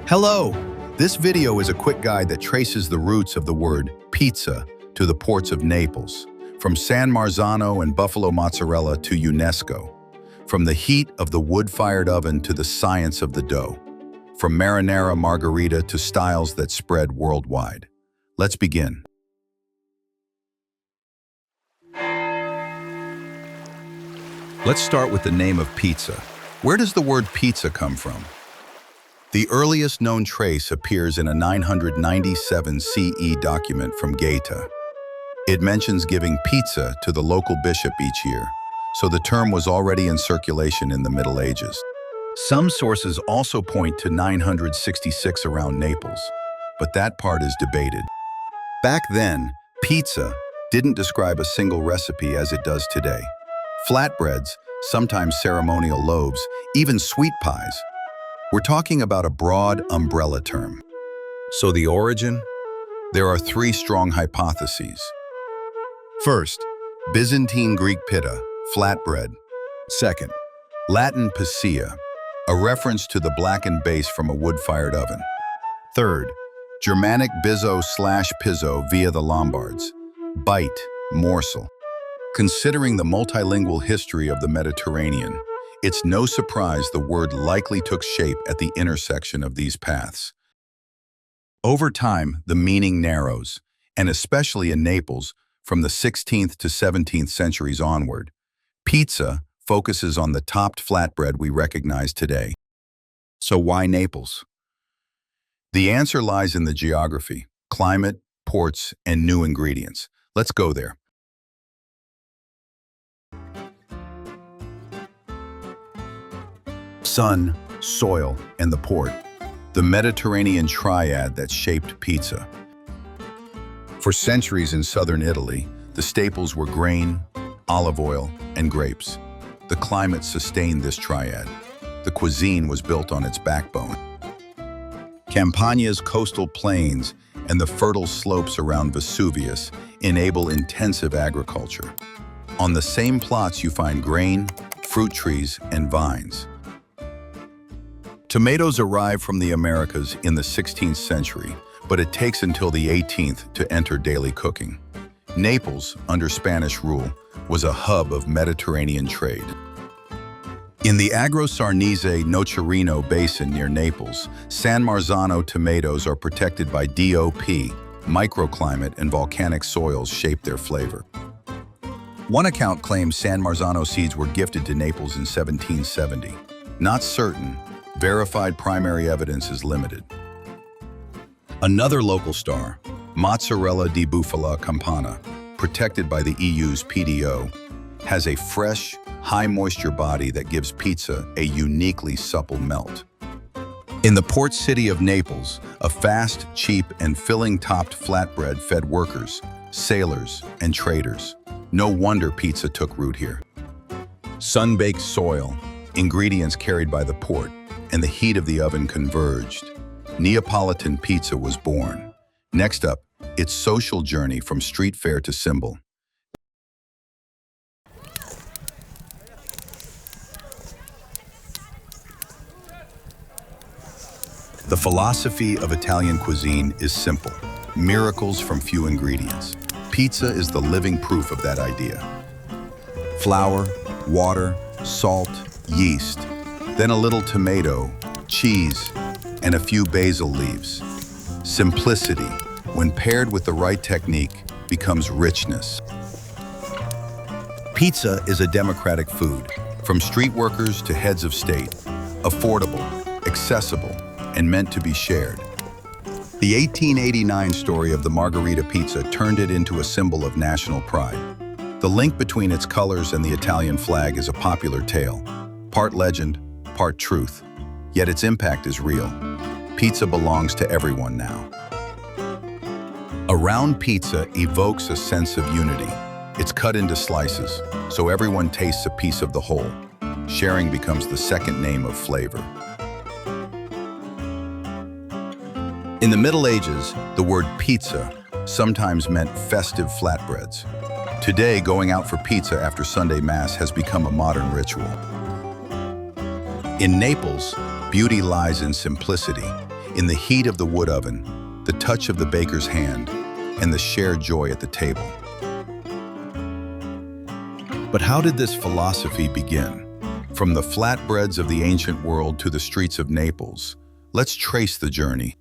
Hello! This video is a quick guide that traces the roots of the word pizza to the ports of Naples, from San Marzano and buffalo mozzarella to UNESCO, from the heat of the wood-fired oven to the science of the dough, from Marinara Margherita to styles that spread worldwide. Let's begin. Let's start with the name of pizza. Where does the word pizza come from? The earliest known trace appears in a 997 CE document from Gaeta. It mentions giving pizza to the local bishop each year, so the term was already in circulation in the Middle Ages. Some sources also point to 966 around Naples, but that part is debated. Back then, pizza didn't describe a single recipe as it does today. Flatbreads, sometimes ceremonial loaves, even sweet pies. We're talking about a broad umbrella term. So the origin? There are three strong hypotheses. First, Byzantine Greek pita, flatbread. Second, Latin piscia, a reference to the blackened base from a wood-fired oven. Third, Germanic bizzo/pizzo via the Lombards, bite, morsel. Considering the multilingual history of the Mediterranean, it's no surprise the word likely took shape at the intersection of these paths. Over time, the meaning narrows, and especially in Naples, from the 16th to 17th centuries onward, pizza focuses on the topped flatbread we recognize today. So why Naples? The answer lies in the geography, climate, ports, and new ingredients. Let's go there. Sun, soil, and the port, the Mediterranean triad that shaped pizza. For centuries in southern Italy, the staples were grain, olive oil, and grapes. The climate sustained this triad. The cuisine was built on its backbone. Campania's coastal plains and the fertile slopes around Vesuvius enable intensive agriculture. On the same plots you find grain, fruit trees, and vines. Tomatoes arrived from the Americas in the 16th century, but it takes until the 18th to enter daily cooking. Naples, under Spanish rule, was a hub of Mediterranean trade. In the Agro-Sarnese Nocerino Basin near Naples, San Marzano tomatoes are protected by DOP, microclimate and volcanic soils shape their flavor. One account claims San Marzano seeds were gifted to Naples in 1770. Not certain. Verified primary evidence is limited. Another local star, mozzarella di bufala campana, protected by the EU's PDO, has a fresh, high-moisture body that gives pizza a uniquely supple melt. In the port city of Naples, a fast, cheap, and filling-topped flatbread fed workers, sailors, and traders. No wonder pizza took root here. Sun-baked soil, ingredients carried by the port, and the heat of the oven converged. Neapolitan pizza was born. Next up, its social journey from street fair to symbol. The philosophy of Italian cuisine is simple. Miracles from few ingredients. Pizza is the living proof of that idea. Flour, water, salt, yeast, then a little tomato, cheese, and a few basil leaves. Simplicity, when paired with the right technique, becomes richness. Pizza is a democratic food, from street workers to heads of state, affordable, accessible, and meant to be shared. The 1889 story of the Margherita pizza turned it into a symbol of national pride. The link between its colors and the Italian flag is a popular tale, part legend, part truth, yet its impact is real. Pizza belongs to everyone now. A round pizza evokes a sense of unity. It's cut into slices, so everyone tastes a piece of the whole. Sharing becomes the second name of flavor. In the Middle Ages, the word pizza sometimes meant festive flatbreads. Today, going out for pizza after Sunday Mass has become a modern ritual. In Naples, beauty lies in simplicity. In the heat of the wood oven, the touch of the baker's hand, and the shared joy at the table. But how did this philosophy begin? From the flatbreads of the ancient world to the streets of Naples, let's trace the journey.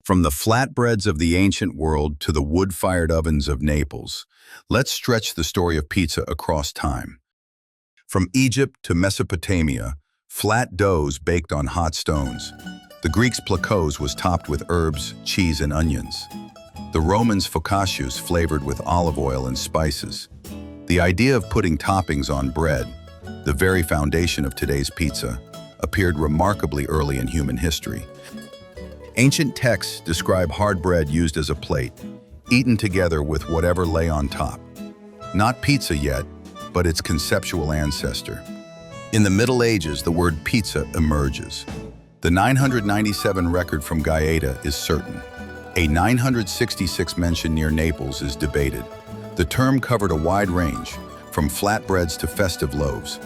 From the flatbreads of the ancient world to the wood-fired ovens of Naples, let's stretch the story of pizza across time. From Egypt to Mesopotamia, flat doughs baked on hot stones. The Greeks' plakos was topped with herbs, cheese, and onions. The Romans' focaccias flavored with olive oil and spices. The idea of putting toppings on bread, the very foundation of today's pizza, appeared remarkably early in human history. Ancient texts describe hard bread used as a plate, eaten together with whatever lay on top. Not pizza yet, but its conceptual ancestor. In the Middle Ages, the word pizza emerges. The 997 record from Gaeta is certain. A 966 mention near Naples is debated. The term covered a wide range, from flatbreads to festive loaves.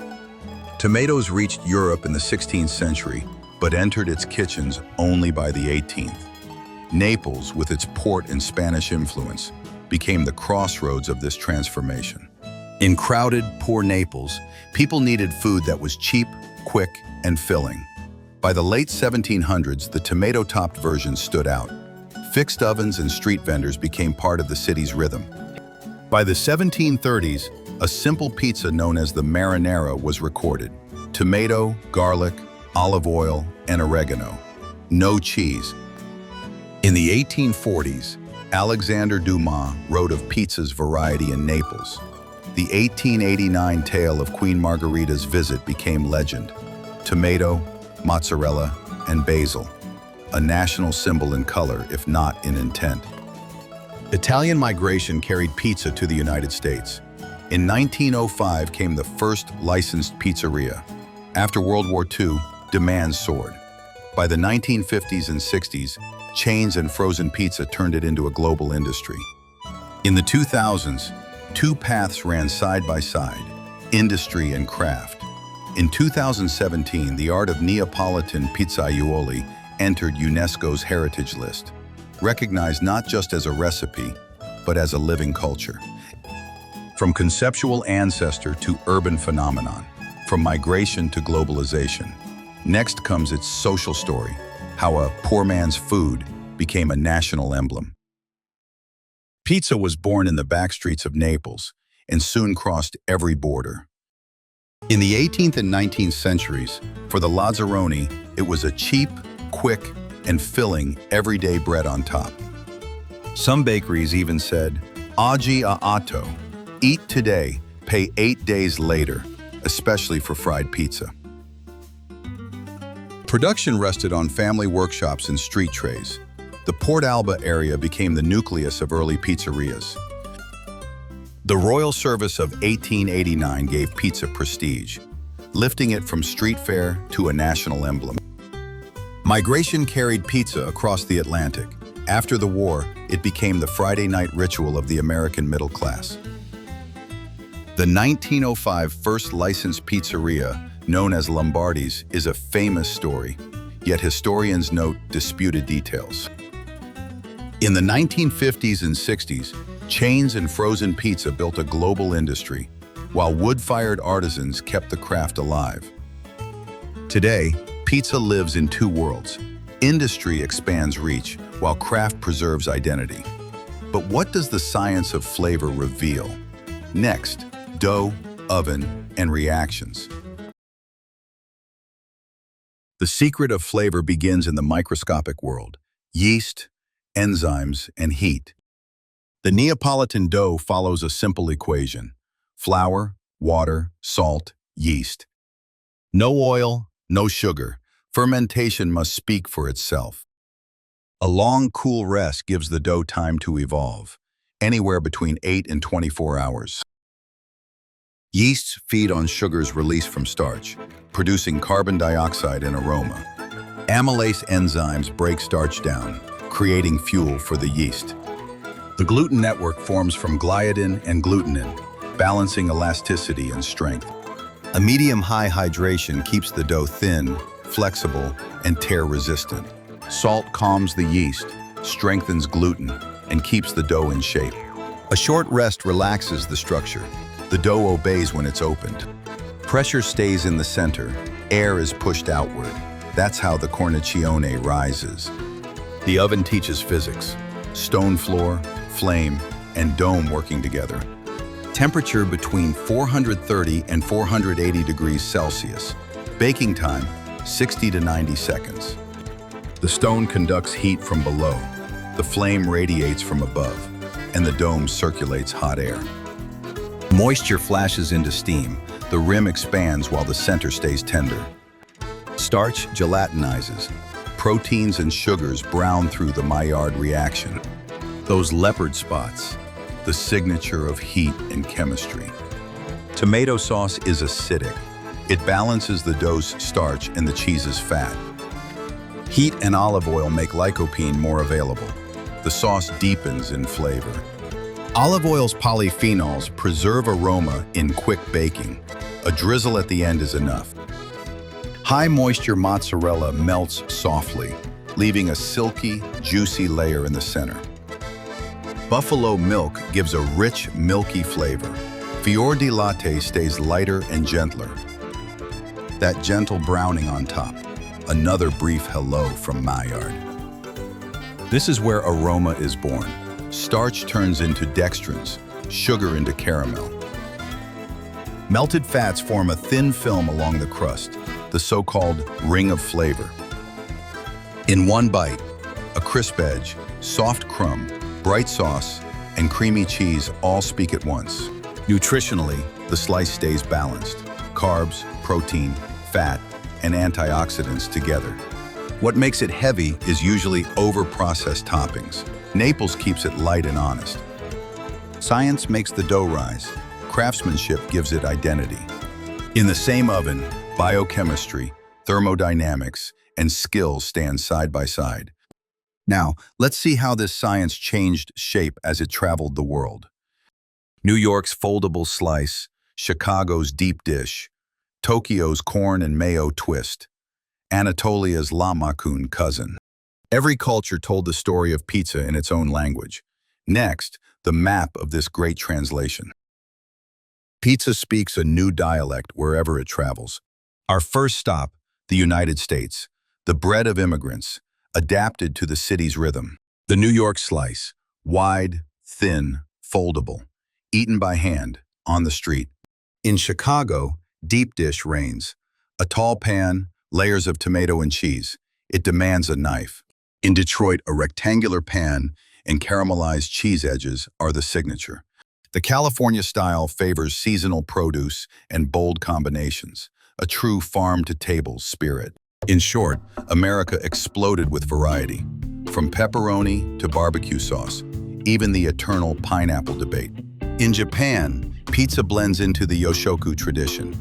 Tomatoes reached Europe in the 16th century, but entered its kitchens only by the 18th. Naples, with its port and Spanish influence, became the crossroads of this transformation. In crowded, poor Naples, people needed food that was cheap, quick, and filling. By the late 1700s, the tomato-topped version stood out. Fixed ovens and street vendors became part of the city's rhythm. By the 1730s, a simple pizza known as the marinara was recorded. Tomato, garlic, olive oil, and oregano. No cheese. In the 1840s, Alexander Dumas wrote of pizza's variety in Naples. The 1889 tale of Queen Margherita's visit became legend. Tomato, mozzarella, and basil, a national symbol in color, if not in intent. Italian migration carried pizza to the United States. In 1905 came the first licensed pizzeria. After World War II, demand soared. By the 1950s and 60s, chains and frozen pizza turned it into a global industry. In the 2000s, two paths ran side by side, industry and craft. In 2017, the art of Neapolitan pizzaiuoli entered UNESCO's heritage list, recognized not just as a recipe, but as a living culture. From conceptual ancestor to urban phenomenon, from migration to globalization. Next comes its social story, how a poor man's food became a national emblem. Pizza was born in the backstreets of Naples and soon crossed every border. In the 18th and 19th centuries, for the Lazzaroni, it was a cheap, quick, and filling everyday bread on top. Some bakeries even said, "Oggi a otto," eat today, pay 8 days later, especially for fried pizza. Production rested on family workshops and street trays. The Port Alba area became the nucleus of early pizzerias. The Royal Service of 1889 gave pizza prestige, lifting it from street fare to a national emblem. Migration carried pizza across the Atlantic. After the war, it became the Friday night ritual of the American middle class. The 1905 first licensed pizzeria, known as Lombardi's, is a famous story, yet historians note disputed details. In the 1950s and 60s, chains and frozen pizza built a global industry, while wood-fired artisans kept the craft alive. Today, pizza lives in two worlds. Industry expands reach, while craft preserves identity. But what does the science of flavor reveal? Next, dough, oven, and reactions. The secret of flavor begins in the microscopic world: yeast, enzymes, and heat. The Neapolitan dough follows a simple equation: flour, water, salt, yeast. No oil, no sugar. Fermentation must speak for itself. A long, cool rest gives the dough time to evolve, anywhere between 8 and 24 hours. Yeasts feed on sugars released from starch, producing carbon dioxide and aroma. Amylase enzymes break starch down, creating fuel for the yeast. The gluten network forms from gliadin and glutenin, balancing elasticity and strength. A medium-high hydration keeps the dough thin, flexible, and tear-resistant. Salt calms the yeast, strengthens gluten, and keeps the dough in shape. A short rest relaxes the structure. The dough obeys when it's opened. Pressure stays in the center. Air is pushed outward. That's how the cornicione rises. The oven teaches physics. Stone floor, flame, and dome working together. Temperature between 430 and 480 degrees Celsius. Baking time, 60 to 90 seconds. The stone conducts heat from below. The flame radiates from above, and the dome circulates hot air. Moisture flashes into steam. The rim expands while the center stays tender. Starch gelatinizes. Proteins and sugars brown through the Maillard reaction. Those leopard spots, the signature of heat and chemistry. Tomato sauce is acidic. It balances the dough's starch and the cheese's fat. Heat and olive oil make lycopene more available. The sauce deepens in flavor. Olive oil's polyphenols preserve aroma in quick baking. A drizzle at the end is enough. High-moisture mozzarella melts softly, leaving a silky, juicy layer in the center. Buffalo milk gives a rich, milky flavor. Fior di latte stays lighter and gentler. That gentle browning on top. Another brief hello from Maillard. This is where aroma is born. Starch turns into dextrins, sugar into caramel. Melted fats form a thin film along the crust, the so-called ring of flavor. In one bite, a crisp edge, soft crumb, bright sauce, and creamy cheese all speak at once. Nutritionally, the slice stays balanced. Carbs, protein, fat, and antioxidants together. What makes it heavy is usually over-processed toppings. Naples keeps it light and honest. Science makes the dough rise. Craftsmanship gives it identity. In the same oven, biochemistry, thermodynamics, and skill stand side by side. Now, let's see how this science changed shape as it traveled the world. New York's foldable slice, Chicago's deep dish, Tokyo's corn and mayo twist, Anatolia's lahmacun cousin. Every culture told the story of pizza in its own language. Next, the map of this great translation. Pizza speaks a new dialect wherever it travels. Our first stop, the United States, the bread of immigrants, adapted to the city's rhythm. The New York slice, wide, thin, foldable, eaten by hand, on the street. In Chicago, deep dish reigns. A tall pan, layers of tomato and cheese. It demands a knife. In Detroit, a rectangular pan and caramelized cheese edges are the signature. The California style favors seasonal produce and bold combinations, a true farm-to-table spirit. In short, America exploded with variety, from pepperoni to barbecue sauce, even the eternal pineapple debate. In Japan, pizza blends into the Yoshoku tradition.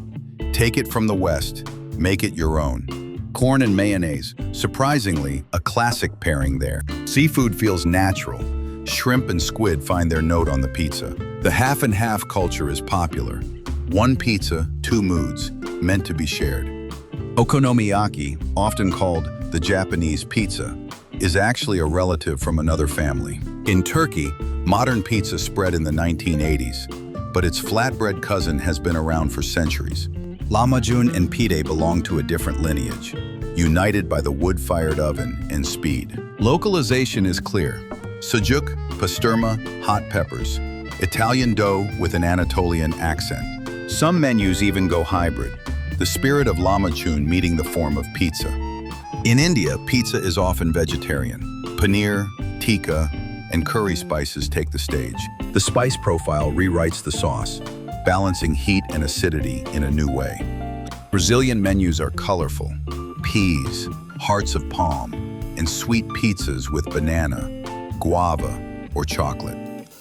Take it from the West, make it your own. Corn and mayonnaise, surprisingly, a classic pairing there. Seafood feels natural. Shrimp and squid find their note on the pizza. The half-and-half culture is popular. One pizza, two moods, meant to be shared. Okonomiyaki, often called the Japanese pizza, is actually a relative from another family. In Turkey, modern pizza spread in the 1980s, but its flatbread cousin has been around for centuries. Lahmacun and pide belong to a different lineage, united by the wood-fired oven and speed. Localization is clear. Sucuk, pasterma, hot peppers. Italian dough with an Anatolian accent. Some menus even go hybrid. The spirit of lahmacun meeting the form of pizza. In India, pizza is often vegetarian. Paneer, tikka, and curry spices take the stage. The spice profile rewrites the sauce, balancing heat and acidity in a new way. Brazilian menus are colorful. Peas, hearts of palm, and sweet pizzas with banana, guava, or chocolate.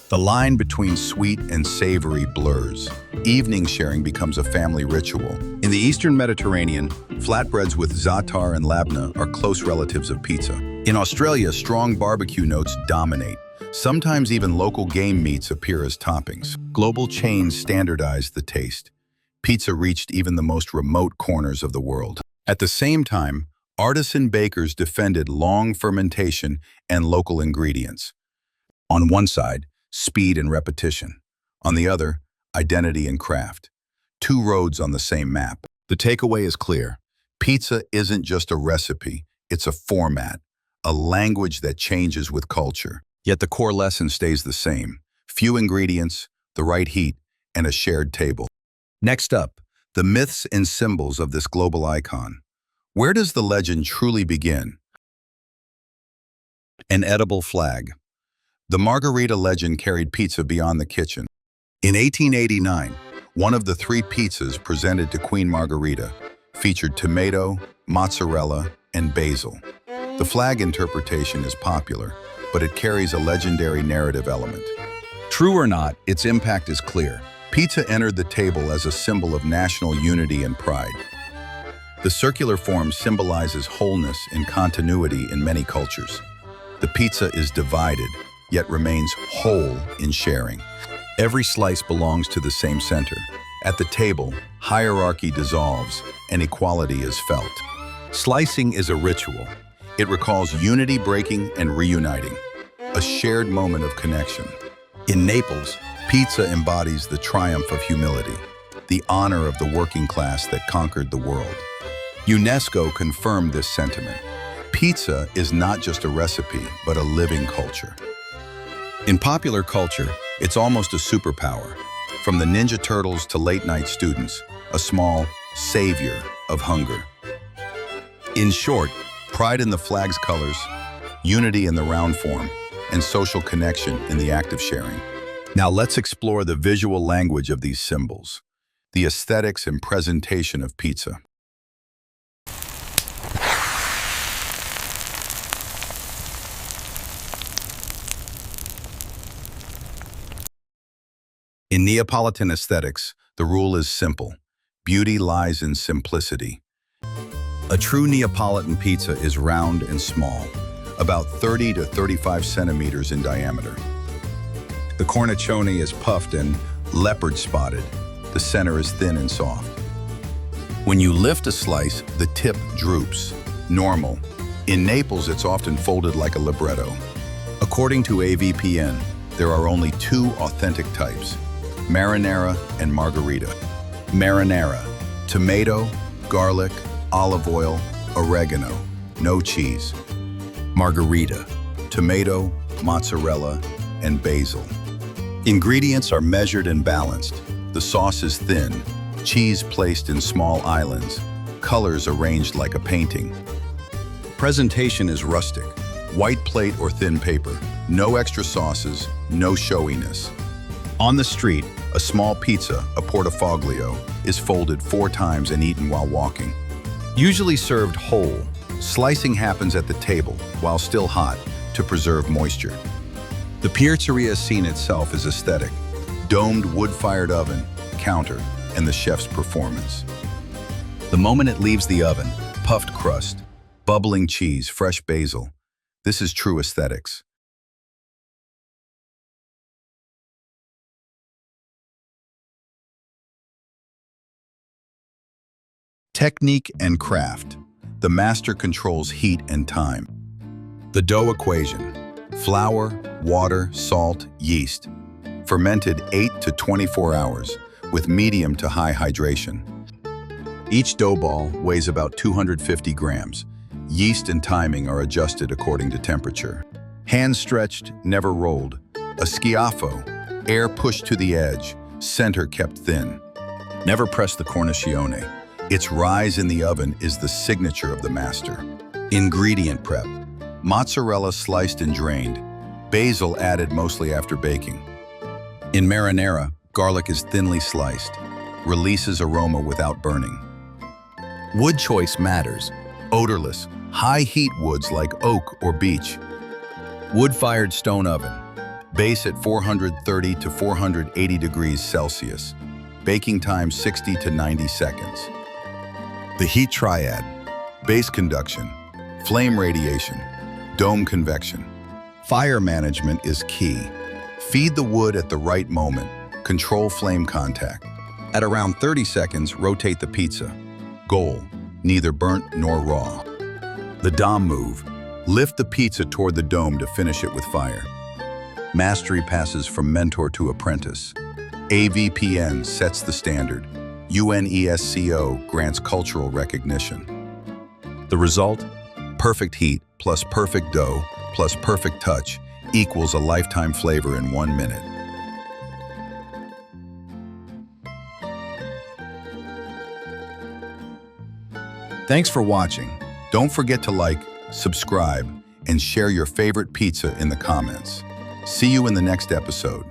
The line between sweet and savory blurs. Evening sharing becomes a family ritual. In the Eastern Mediterranean, flatbreads with za'atar and labna are close relatives of pizza. In Australia, strong barbecue notes dominate. Sometimes even local game meats appear as toppings. Global chains standardize the taste. Pizza reached even the most remote corners of the world. At the same time, artisan bakers defended long fermentation and local ingredients. On one side, speed and repetition. On the other, identity and craft. Two roads on the same map. The takeaway is clear. Pizza isn't just a recipe, it's a format, a language that changes with culture. Yet the core lesson stays the same. Few ingredients, the right heat, and a shared table. Next up, the myths and symbols of this global icon. Where does the legend truly begin? An edible flag. The Margherita legend carried pizza beyond the kitchen. In 1889, one of the three pizzas presented to Queen Margherita featured tomato, mozzarella, and basil. The flag interpretation is popular, but it carries a legendary narrative element. True or not, its impact is clear. Pizza entered the table as a symbol of national unity and pride. The circular form symbolizes wholeness and continuity in many cultures. The pizza is divided, yet remains whole in sharing. Every slice belongs to the same center. At the table, hierarchy dissolves and equality is felt. Slicing is a ritual. It recalls unity breaking and reuniting, a shared moment of connection. In Naples, pizza embodies the triumph of humility, the honor of the working class that conquered the world. UNESCO confirmed this sentiment. Pizza is not just a recipe, but a living culture. In popular culture, it's almost a superpower. From the Ninja Turtles to late-night students, a small savior of hunger. In short, pride in the flag's colors, unity in the round form, and social connection in the act of sharing. Now let's explore the visual language of these symbols, the aesthetics and presentation of pizza. In Neapolitan aesthetics, the rule is simple. Beauty lies in simplicity. A true Neapolitan pizza is round and small, about 30 to 35 centimeters in diameter. The cornicione is puffed and leopard-spotted. The center is thin and soft. When you lift a slice, the tip droops. Normal. In Naples, it's often folded like a libretto. According to AVPN, there are only two authentic types: Marinara and Margherita. Marinara, tomato, garlic, olive oil, oregano, no cheese. Margherita, tomato, mozzarella, and basil. Ingredients are measured and balanced. The sauce is thin, cheese placed in small islands, colors arranged like a painting. Presentation is rustic, white plate or thin paper, no extra sauces, no showiness. On the street, a small pizza, a portafoglio, is folded 4 times and eaten while walking. Usually served whole, slicing happens at the table while still hot to preserve moisture. The pizzeria scene itself is aesthetic: domed wood-fired oven, counter, and the chef's performance. The moment it leaves the oven, puffed crust, bubbling cheese, fresh basil. This is true aesthetics. Technique and craft. The master controls heat and time. The dough equation: flour, water, salt, yeast. Fermented 8 to 24 hours with medium to high hydration. Each dough ball weighs about 250 grams. Yeast and timing are adjusted according to temperature. Hand stretched, never rolled. A schiaffo, air pushed to the edge, center kept thin. Never press the cornicione. Its rise in the oven is the signature of the master. Ingredient prep: mozzarella sliced and drained, basil added mostly after baking. In marinara, garlic is thinly sliced, releases aroma without burning. Wood choice matters: odorless, high-heat woods like oak or beech. Wood-fired stone oven, base at 430 to 480 degrees Celsius. Baking time 60 to 90 seconds. The heat triad: base conduction, flame radiation, dome convection. Fire management is key. Feed the wood at the right moment, control flame contact. At around 30 seconds, rotate the pizza. Goal: neither burnt nor raw. The dom move: lift the pizza toward the dome to finish it with fire. Mastery passes from mentor to apprentice. AVPN sets the standard. UNESCO grants cultural recognition. The result? Perfect heat plus perfect dough plus perfect touch equals a lifetime flavor in 1 minute. Thanks for watching. Don't forget to like, subscribe, and share your favorite pizza in the comments. See you in the next episode.